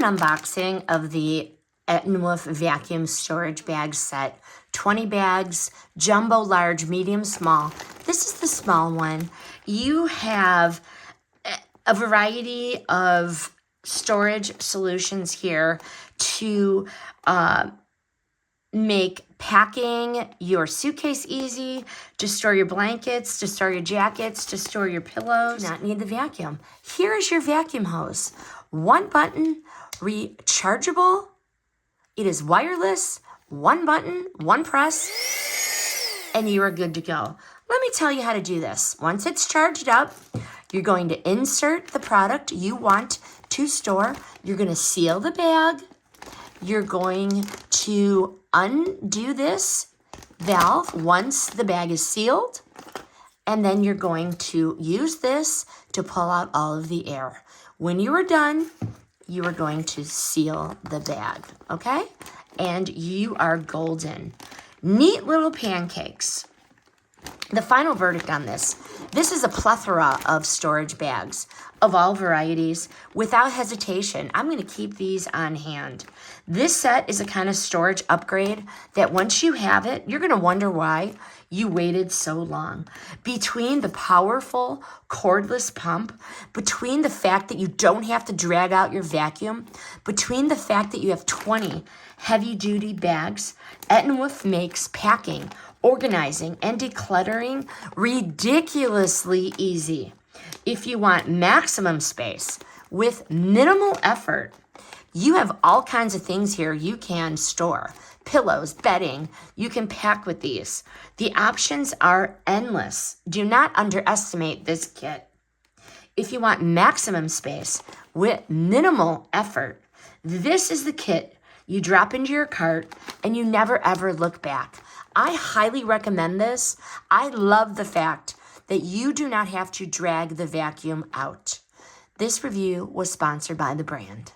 unboxing of the ETENWOLF vacuum storage bag set. 20 bags, jumbo, large, medium, small. This is the small one. You have a variety of storage solutions here to make packing your suitcase easy, to store your blankets, to store your jackets, to store your pillows. Do not need the vacuum. Here is your vacuum hose. One button, rechargeable. It is wireless, one button, one press, and you are good to go. Let me tell you how to do this. Once it's charged up, you're going to insert the product you want to store. You're going to seal the bag. You're going to undo this valve once the bag is sealed. And then you're going to use this to pull out all of the air. When you are done, you are going to seal the bag, okay? And you are golden. Neat little pancakes. The final verdict on this is a plethora of storage bags of all varieties. Without hesitation, I'm going to keep these on hand. This set is a kind of storage upgrade that once you have it, you're going to wonder why you waited so long. Between the powerful cordless pump, between the fact that you don't have to drag out your vacuum, between the fact that you have 20 heavy-duty bags, ETENWOLF makes packing, organizing, and decluttering ridiculously easy. If you want maximum space with minimal effort, you have all kinds of things here you can store. Pillows, bedding, you can pack with these. The options are endless. Do not underestimate this kit. If you want maximum space with minimal effort, this is the kit you drop into your cart and you never ever look back. I highly recommend this. I love the fact that you do not have to drag the vacuum out. This review was sponsored by the brand.